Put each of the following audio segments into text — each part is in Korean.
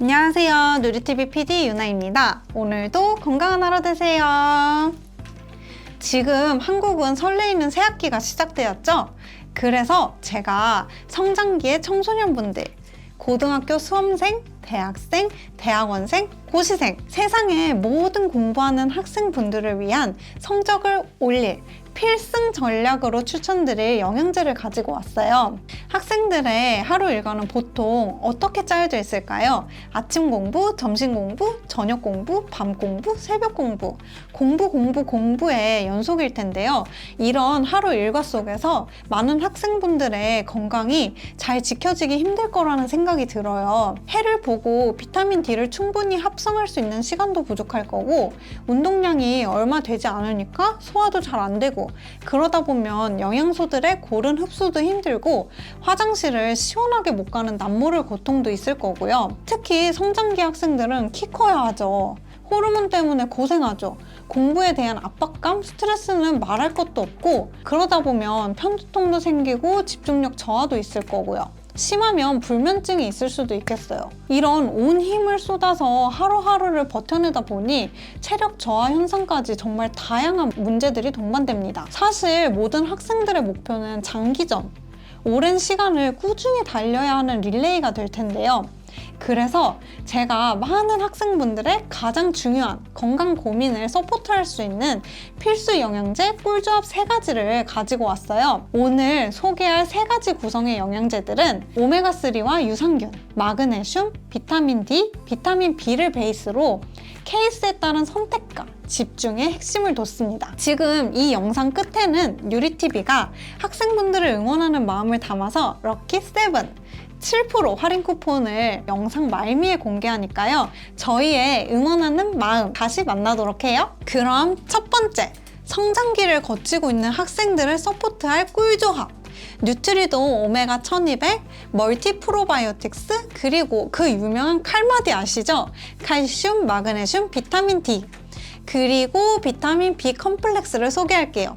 안녕하세요. 누리TV PD 유나입니다. 오늘도 건강한 하루 되세요. 지금 한국은 설레이는 새학기가 시작되었죠? 그래서 제가 성장기의 청소년분들, 고등학교 수험생, 대학생, 대학원생, 고시생, 세상의 모든 공부하는 학생분들을 위한 성적을 올릴 필승 전략으로 추천드릴 영양제를 가지고 왔어요. 학생들의 하루 일과는 보통 어떻게 짜여져 있을까요? 아침 공부, 점심 공부, 저녁 공부, 밤 공부, 새벽 공부, 공부의 연속일 텐데요. 이런 하루 일과 속에서 많은 학생분들의 건강이 잘 지켜지기 힘들 거라는 생각이 들어요. 해를 보고 비타민 D를 충분히 합성할 수 있는 시간도 부족할 거고, 운동량이 얼마 되지 않으니까 소화도 잘 안 되고, 그러다 보면 영양소들의 고른 흡수도 힘들고 화장실을 시원하게 못 가는 남모를 고통도 있을 거고요. 특히 성장기 학생들은 키 커야 하죠. 호르몬 때문에 고생하죠. 공부에 대한 압박감, 스트레스는 말할 것도 없고, 그러다 보면 편두통도 생기고 집중력 저하도 있을 거고요. 심하면 불면증이 있을 수도 있겠어요. 이런 온 힘을 쏟아서 하루하루를 버텨내다 보니 체력 저하 현상까지 정말 다양한 문제들이 동반됩니다. 사실 모든 학생들의 목표는 장기전, 오랜 시간을 꾸준히 달려야 하는 릴레이가 될 텐데요. 그래서 제가 많은 학생분들의 가장 중요한 건강 고민을 서포트할 수 있는 필수 영양제 꿀조합 3가지를 가지고 왔어요. 오늘 소개할 3가지 구성의 영양제들은 오메가3와 유산균, 마그네슘, 비타민 D, 비타민 B를 베이스로 케이스에 따른 선택과 집중의 핵심을 뒀습니다. 지금 이 영상 끝에는 누리TV가 학생분들을 응원하는 마음을 담아서 럭키7 7% 할인 쿠폰을 영상 말미에 공개하니까요. 저희의 응원하는 마음 다시 만나도록 해요. 그럼 첫 번째, 성장기를 거치고 있는 학생들을 서포트할 꿀조합. 뉴트리돈 오메가 1200, 멀티 프로바이오틱스, 그리고 그 유명한 칼마디 아시죠? 칼슘, 마그네슘, 비타민 D, 그리고 비타민 B 컴플렉스를 소개할게요.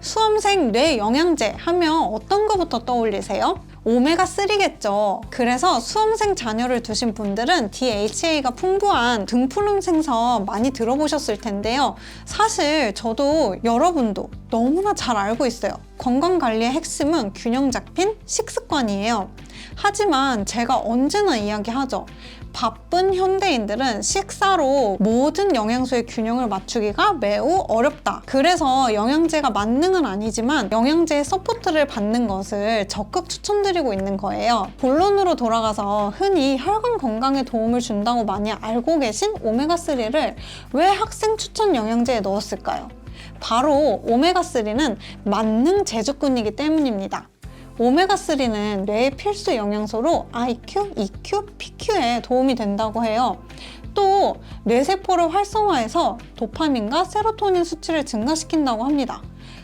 수험생 뇌 영양제 하면 어떤 거부터 떠올리세요? 오메가3겠죠. 그래서 수험생 자녀를 두신 분들은 DHA가 풍부한 등푸른 생선 많이 들어보셨을 텐데요. 사실 저도 여러분도 너무나 잘 알고 있어요. 건강관리의 핵심은 균형 잡힌 식습관이에요. 하지만 제가 언제나 이야기하죠. 바쁜 현대인들은 식사로 모든 영양소의 균형을 맞추기가 매우 어렵다. 그래서 영양제가 만능은 아니지만 영양제의 서포트를 받는 것을 적극 추천드리고 있는 거예요. 본론으로 돌아가서 흔히 혈관 건강에 도움을 준다고 많이 알고 계신 오메가3를 왜 학생 추천 영양제에 넣었을까요? 바로 오메가3는 만능 제주꾼이기 때문입니다. 오메가3는 뇌의 필수 영양소로 IQ, EQ, PQ에 도움이 된다고 해요. 또 뇌세포를 활성화해서 도파민과 세로토닌 수치를 증가시킨다고 합니다.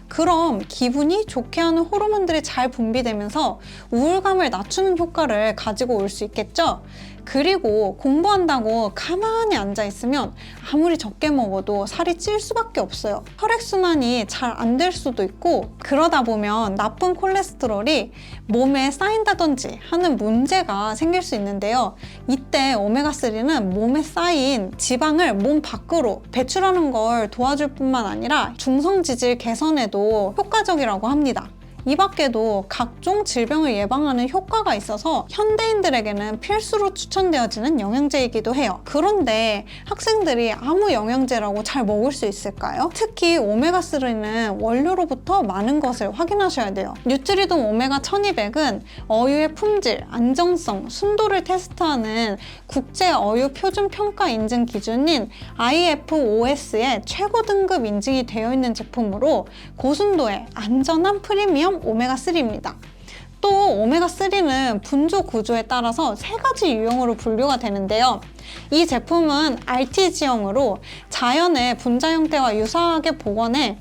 그럼 기분이 좋게 하는 호르몬들이 잘 분비되면서 우울감을 낮추는 효과를 가지고 올 수 있겠죠? 그리고 공부한다고 가만히 앉아있으면 아무리 적게 먹어도 살이 찔 수밖에 없어요. 혈액순환이 잘 안 될 수도 있고, 그러다 보면 나쁜 콜레스테롤이 몸에 쌓인다든지 하는 문제가 생길 수 있는데요. 이때 오메가3는 몸에 쌓인 지방을 몸 밖으로 배출하는 걸 도와줄 뿐만 아니라 중성지질 개선에도 효과적이라고 합니다. 이 밖에도 각종 질병을 예방하는 효과가 있어서 현대인들에게는 필수로 추천되어지는 영양제이기도 해요. 그런데 학생들이 아무 영양제라고 잘 먹을 수 있을까요? 특히 오메가3는 원료로부터 많은 것을 확인하셔야 돼요. 뉴트리돈 오메가 1200은 어유의 품질, 안정성, 순도를 테스트하는 국제 어유 표준 평가 인증 기준인 IFOS의 최고 등급 인증이 되어 있는 제품으로 고순도의 안전한 프리미엄 오메가3입니다. 또 오메가3는 분조 구조에 따라서 3가지 유형으로 분류가 되는데요. 이 제품은 RTG형으로 자연의 분자 형태와 유사하게 복원해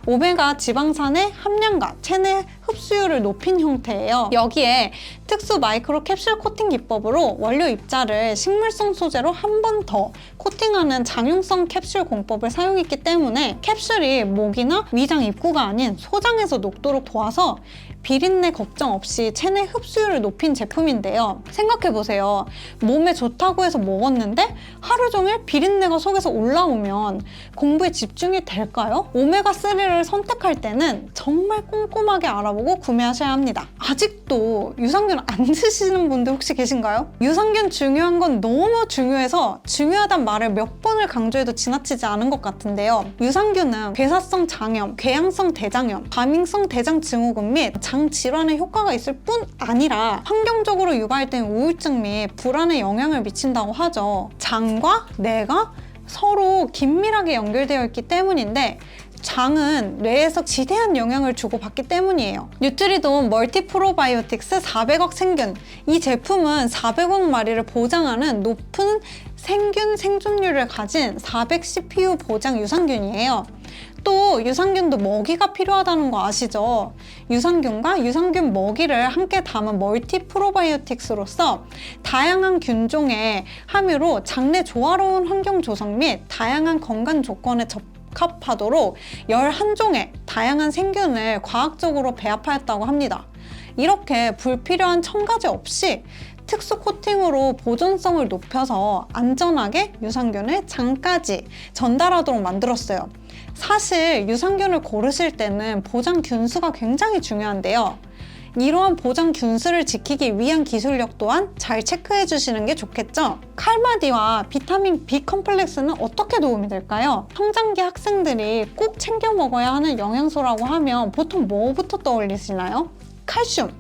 오메가 지방산의 함량과 체내 흡수율을 높인 형태예요. 여기에 특수 마이크로 캡슐 코팅 기법으로 원료 입자를 식물성 소재로 한 번 더 코팅하는 장용성 캡슐 공법을 사용했기 때문에 캡슐이 목이나 위장 입구가 아닌 소장에서 녹도록 도와서 비린내 걱정 없이 체내 흡수율을 높인 제품인데요. 생각해보세요. 몸에 좋다고 해서 먹었는데 하루 종일 비린내가 속에서 올라오면 공부에 집중이 될까요? 오메가3를 선택할 때는 정말 꼼꼼하게 알아보고 구매하셔야 합니다. 아직도 유산균 안 드시는 분들 혹시 계신가요? 유산균 중요한 건 너무 중요해서 중요하단 말을 몇 번을 강조해도 지나치지 않은 것 같은데요. 유산균은 괴사성 장염, 궤양성 대장염, 과민성 대장 증후군 및 장 질환에 효과가 있을 뿐 아니라 환경적으로 유발된 우울증 및 불안에 영향을 미친다고 하죠. 장과 뇌가 서로 긴밀하게 연결되어 있기 때문인데 장은 뇌에서 지대한 영향을 주고받기 때문이에요. 뉴트리돈 멀티프로바이오틱스 400억 생균. 이 제품은 400억 마리를 보장하는 높은 생균 생존율을 가진 400CPU 보장 유산균이에요. 또 유산균도 먹이가 필요하다는 거 아시죠? 유산균과 유산균 먹이를 함께 담은 멀티프로바이오틱스로서 다양한 균종의 함유로 장내 조화로운 환경 조성 및 다양한 건강 조건에 적합하도록 11종의 다양한 생균을 과학적으로 배합하였다고 합니다. 이렇게 불필요한 첨가제 없이 특수 코팅으로 보존성을 높여서 안전하게 유산균을 장까지 전달하도록 만들었어요. 사실 유산균을 고르실 때는 보장 균수가 굉장히 중요한데요. 이러한 보장 균수를 지키기 위한 기술력 또한 잘 체크해 주시는 게 좋겠죠? 칼마디와 비타민 B 컴플렉스는 어떻게 도움이 될까요? 성장기 학생들이 꼭 챙겨 먹어야 하는 영양소라고 하면 보통 뭐부터 떠올리시나요? 칼슘!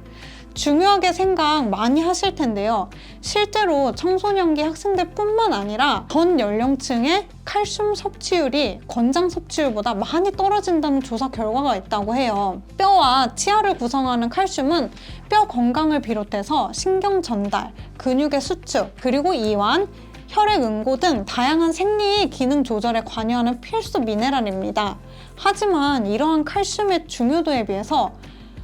중요하게 생각 많이 하실 텐데요. 실제로 청소년기 학생들 뿐만 아니라 전 연령층의 칼슘 섭취율이 권장 섭취율보다 많이 떨어진다는 조사 결과가 있다고 해요. 뼈와 치아를 구성하는 칼슘은 뼈 건강을 비롯해서 신경 전달, 근육의 수축, 그리고 이완, 혈액 응고 등 다양한 생리 기능 조절에 관여하는 필수 미네랄입니다. 하지만 이러한 칼슘의 중요도에 비해서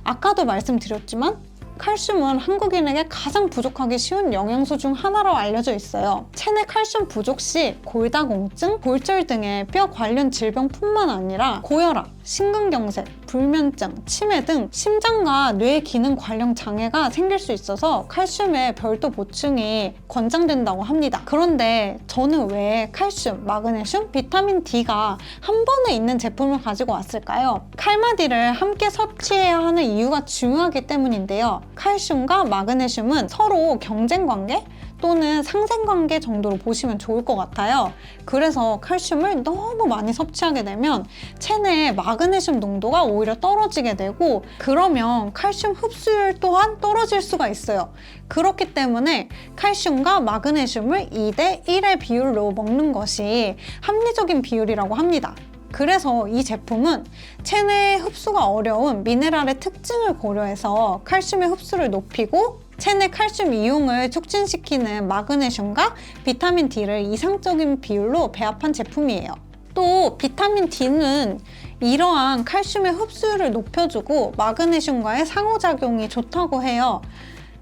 아까도 말씀드렸지만 칼슘은 한국인에게 가장 부족하기 쉬운 영양소 중 하나로 알려져 있어요. 체내 칼슘 부족 시 골다공증, 골절 등의 뼈 관련 질병뿐만 아니라 고혈압, 심근경색, 불면증, 치매 등 심장과 뇌 기능 관련 장애가 생길 수 있어서 칼슘의 별도 보충이 권장된다고 합니다. 그런데 저는 왜 칼슘, 마그네슘, 비타민 D가 한 번에 있는 제품을 가지고 왔을까요? 칼마디를 함께 섭취해야 하는 이유가 중요하기 때문인데요. 칼슘과 마그네슘은 서로 경쟁관계 또는 상생관계 정도로 보시면 좋을 것 같아요. 그래서 칼슘을 너무 많이 섭취하게 되면 체내의 마그네슘 농도가 오히려 떨어지게 되고 그러면 칼슘 흡수율 또한 떨어질 수가 있어요. 그렇기 때문에 칼슘과 마그네슘을 2대 1의 비율로 먹는 것이 합리적인 비율이라고 합니다. 그래서 이 제품은 체내 흡수가 어려운 미네랄의 특징을 고려해서 칼슘의 흡수를 높이고 체내 칼슘 이용을 촉진시키는 마그네슘과 비타민 D를 이상적인 비율로 배합한 제품이에요. 또 비타민 D는 이러한 칼슘의 흡수율을 높여주고 마그네슘과의 상호작용이 좋다고 해요.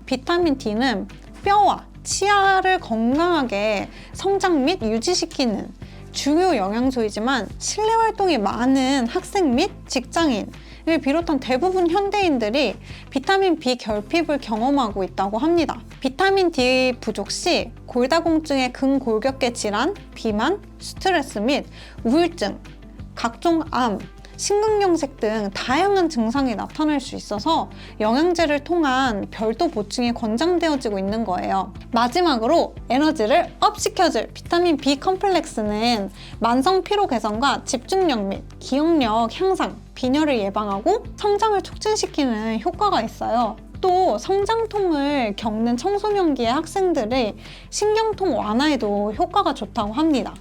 비타민 D는 뼈와 치아를 건강하게 성장 및 유지시키는 중요 영양소이지만 실내 활동이 많은 학생 및 직장인을 비롯한 대부분 현대인들이 비타민 B 결핍을 경험하고 있다고 합니다. 비타민 D 부족 시 골다공증의 근골격계 질환, 비만, 스트레스 및 우울증, 각종 암, 심근경색 등 다양한 증상이 나타날 수 있어서 영양제를 통한 별도 보충이 권장되어지고 있는 거예요. 마지막으로 에너지를 업시켜줄 비타민 B 컴플렉스는 만성 피로 개선과 집중력 및 기억력 향상, 빈혈을 예방하고 성장을 촉진시키는 효과가 있어요. 또 성장통을 겪는 청소년기의 학생들의 신경통 완화에도 효과가 좋다고 합니다.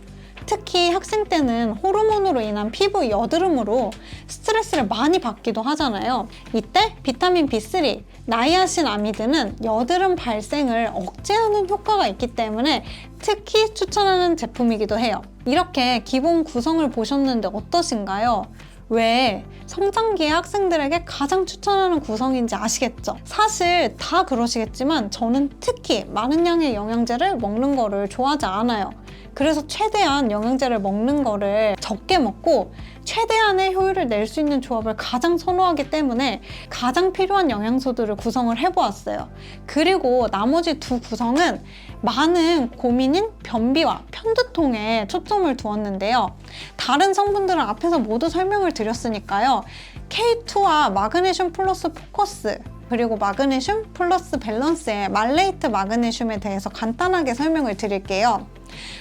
특히 학생 때는 호르몬으로 인한 피부 여드름으로 스트레스를 많이 받기도 하잖아요. 이때 비타민 B3, 나이아신아미드는 여드름 발생을 억제하는 효과가 있기 때문에 특히 추천하는 제품이기도 해요. 이렇게 기본 구성을 보셨는데 어떠신가요? 왜 성장기의 학생들에게 가장 추천하는 구성인지 아시겠죠? 사실 다 그러시겠지만 저는 특히 많은 양의 영양제를 먹는 거를 좋아하지 않아요. 그래서 최대한 영양제를 먹는 거를 적게 먹고 최대한의 효율을 낼 수 있는 조합을 가장 선호하기 때문에 가장 필요한 영양소들을 구성을 해보았어요. 그리고 나머지 두 구성은 많은 고민인 변비와 편두통에 초점을 두었는데요. 다른 성분들은 앞에서 모두 설명을 드렸으니까요. K2와 마그네슘 플러스 포커스, 그리고 마그네슘 플러스 밸런스의 말레이트 마그네슘에 대해서 간단하게 설명을 드릴게요.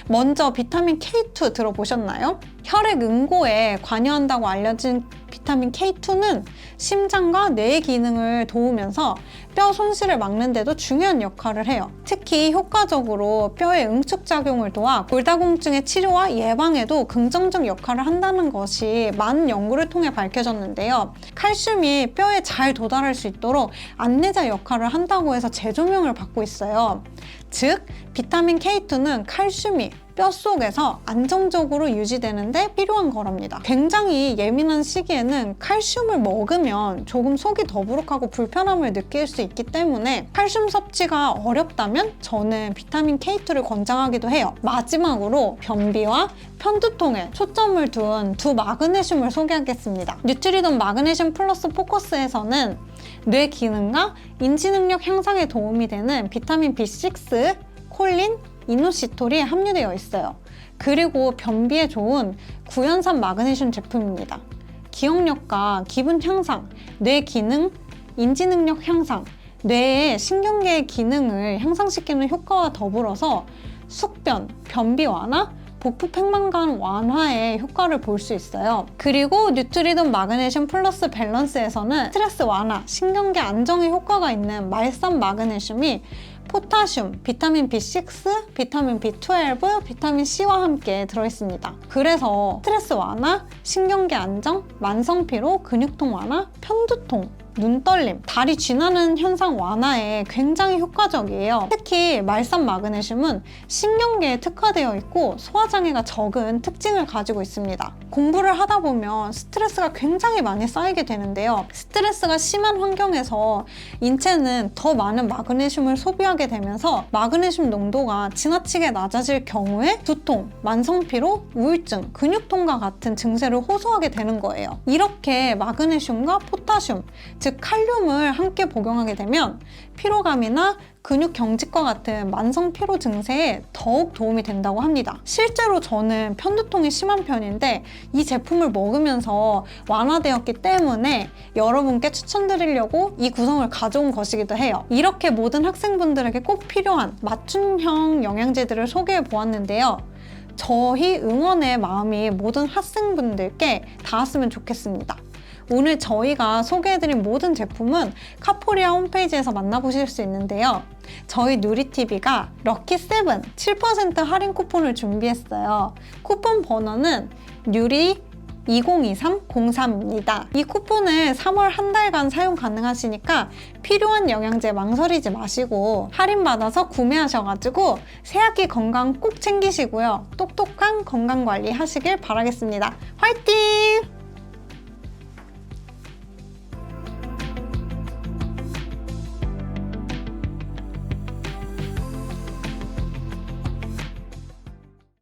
먼저 비타민 K2 들어보셨나요? 혈액 응고에 관여한다고 알려진 비타민 K2는 심장과 뇌의 기능을 도우면서 뼈 손실을 막는 데도 중요한 역할을 해요. 특히 효과적으로 뼈의 응축작용을 도와 골다공증의 치료와 예방에도 긍정적 역할을 한다는 것이 많은 연구를 통해 밝혀졌는데요. 칼슘이 뼈에 잘 도달할 수 있도록 안내자 역할을 한다고 해서 재조명을 받고 있어요. 즉, 비타민 K2는 칼슘이 뼛속에서 안정적으로 유지되는데 필요한 거랍니다. 굉장히 예민한 시기에는 칼슘을 먹으면 조금 속이 더부룩하고 불편함을 느낄 수 있기 때문에 칼슘 섭취가 어렵다면 저는 비타민 K2를 권장하기도 해요. 마지막으로 변비와 편두통에 초점을 둔 두 마그네슘을 소개하겠습니다. 뉴트리돈 마그네슘 플러스 포커스에서는 뇌 기능과 인지 능력 향상에 도움이 되는 비타민 B6, 콜린, 이노시톨이 함유되어 있어요. 그리고 변비에 좋은 구연산 마그네슘 제품입니다. 기억력과 기분 향상, 뇌 기능, 인지 능력 향상, 뇌의 신경계의 기능을 향상시키는 효과와 더불어서 숙변, 변비 완화, 복부 팽만감 완화에 효과를 볼 수 있어요. 그리고 뉴트리돈 마그네슘 플러스 밸런스에서는 스트레스 완화, 신경계 안정에 효과가 있는 말산 마그네슘이 포타슘, 비타민 B6, 비타민 B12, 비타민 C와 함께 들어있습니다. 그래서 스트레스 완화, 신경계 안정, 만성피로, 근육통 완화, 편두통, 눈떨림, 다리 쥐나는 현상 완화에 굉장히 효과적이에요. 특히 말산 마그네슘은 신경계에 특화되어 있고 소화장애가 적은 특징을 가지고 있습니다. 공부를 하다 보면 스트레스가 굉장히 많이 쌓이게 되는데요. 스트레스가 심한 환경에서 인체는 더 많은 마그네슘을 소비하게 되면서 마그네슘 농도가 지나치게 낮아질 경우에 두통, 만성피로, 우울증, 근육통과 같은 증세를 호소하게 되는 거예요. 이렇게 마그네슘과 포타슘, 즉 칼륨을 함께 복용하게 되면 피로감이나 근육 경직과 같은 만성 피로 증세에 더욱 도움이 된다고 합니다. 실제로 저는 편두통이 심한 편인데 이 제품을 먹으면서 완화되었기 때문에 여러분께 추천드리려고 이 구성을 가져온 것이기도 해요. 이렇게 모든 학생분들에게 꼭 필요한 맞춤형 영양제들을 소개해 보았는데요. 저희 응원의 마음이 모든 학생분들께 닿았으면 좋겠습니다. 오늘 저희가 소개해드린 모든 제품은 카포리아 홈페이지에서 만나보실 수 있는데요. 저희 누리TV가 럭키7 7% 할인 쿠폰을 준비했어요. 쿠폰 번호는 뉴리 202303입니다. 이 쿠폰을 3월 한 달간 사용 가능하시니까 필요한 영양제 망설이지 마시고 할인받아서 구매하셔가지고 새학기 건강 꼭 챙기시고요. 똑똑한 건강관리 하시길 바라겠습니다. 화이팅!